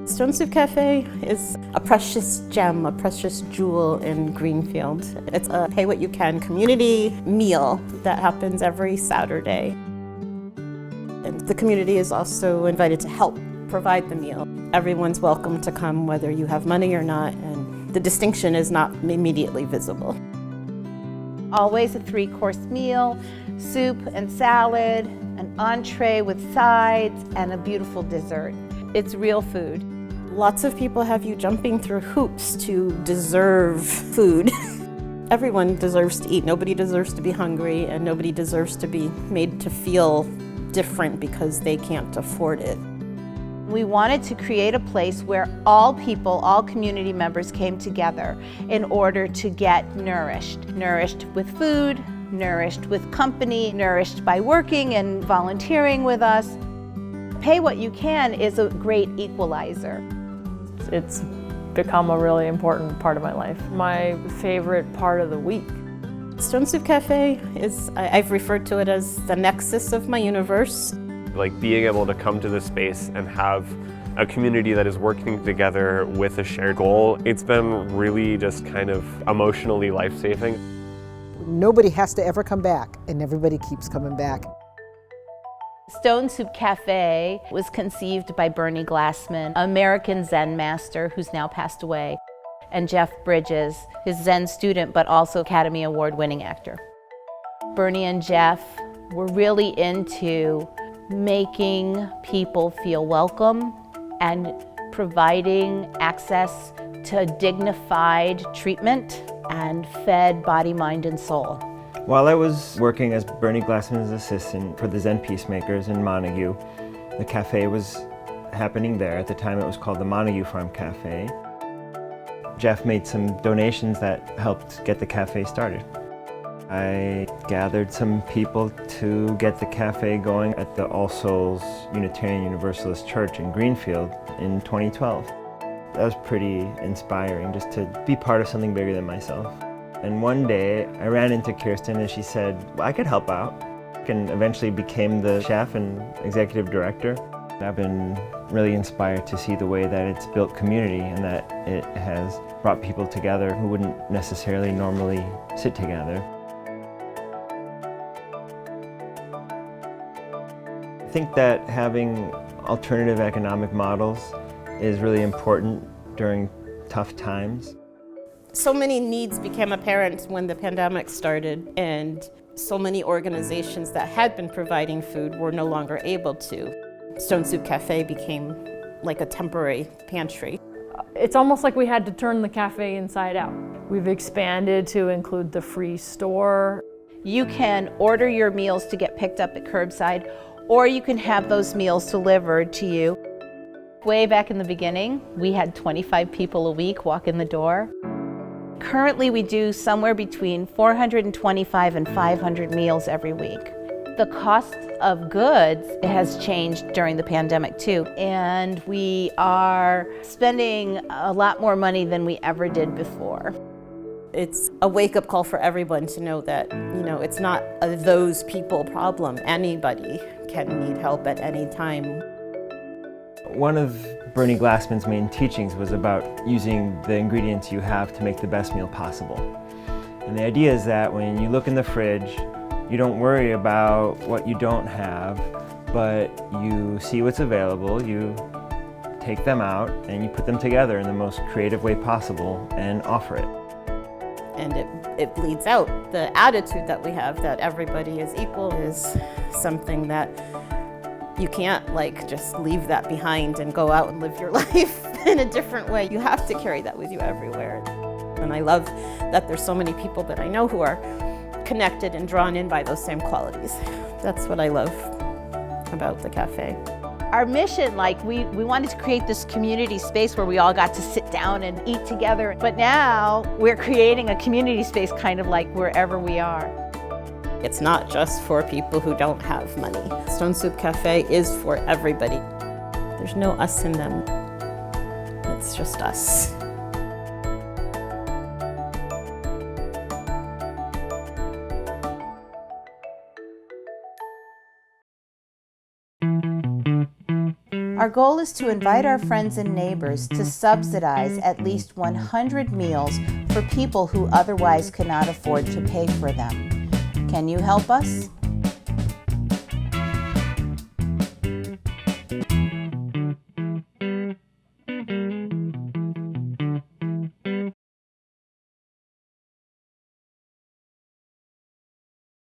Stone Soup Cafe is a precious gem, a precious jewel in Greenfield. It's a pay what you can community meal that happens every Saturday. And the community is also invited to help provide the meal. Everyone's welcome to come whether you have money or not, and the distinction is not immediately visible. Always a 3-course meal, soup and salad, an entree with sides, and a beautiful dessert. It's real food. Lots of people have you jumping through hoops to deserve food. Everyone deserves to eat. Nobody deserves to be hungry, and nobody deserves to be made to feel different because they can't afford it. We wanted to create a place where all people, all community members came together in order to get nourished. Nourished with food, nourished with company, nourished by working and volunteering with us. Pay what you can is a great equalizer. It's become a really important part of my life. My favorite part of the week. Stone Soup Cafe I've referred to it as the nexus of my universe. Like being able to come to this space and have a community that is working together with a shared goal, it's been really just kind of emotionally life-saving. Nobody has to ever come back, and everybody keeps coming back. Stone Soup Cafe was conceived by Bernie Glassman, American Zen master who's now passed away, and Jeff Bridges, his Zen student but also Academy Award-winning actor. Bernie and Jeff were really into making people feel welcome and providing access to dignified treatment and fed body, mind, and soul. While I was working as Bernie Glassman's assistant for the Zen Peacemakers in Montague, the cafe was happening there. At the time it was called the Montague Farm Cafe. Jeff made some donations that helped get the cafe started. I gathered some people to get the cafe going at the All Souls Unitarian Universalist Church in Greenfield in 2012. That was pretty inspiring, just to be part of something bigger than myself. And one day I ran into Kirsten and she said, well, I could help out, and eventually became the chef and executive director. I've been really inspired to see the way that it's built community and that it has brought people together who wouldn't necessarily normally sit together. I think that having alternative economic models is really important during tough times. So many needs became apparent when the pandemic started, and so many organizations that had been providing food were no longer able to. Stone Soup Cafe became like a temporary pantry. It's almost like we had to turn the cafe inside out. We've expanded to include the free store. You can order your meals to get picked up at curbside, or you can have those meals delivered to you. Way back in the beginning, we had 25 people a week walk in the door. Currently, we do somewhere between 425 and 500 meals every week. The cost of goods has changed during the pandemic too, and we are spending a lot more money than we ever did before. It's a wake-up call for everyone to know that, it's not a those people problem. Anybody can need help at any time. One of Bernie Glassman's main teachings was about using the ingredients you have to make the best meal possible. And the idea is that when you look in the fridge, you don't worry about what you don't have, but you see what's available, you take them out, and you put them together in the most creative way possible and offer it. And it bleeds out. The attitude that we have that everybody is equal is something that you can't just leave that behind and go out and live your life in a different way. You have to carry that with you everywhere. And I love that there's so many people that I know who are connected and drawn in by those same qualities. That's what I love about the cafe. Our mission, we wanted to create this community space where we all got to sit down and eat together. But now we're creating a community space kind of like wherever we are. It's not just for people who don't have money. Stone Soup Cafe is for everybody. There's no us in them. It's just us. Our goal is to invite our friends and neighbors to subsidize at least 100 meals for people who otherwise cannot afford to pay for them. Can you help us?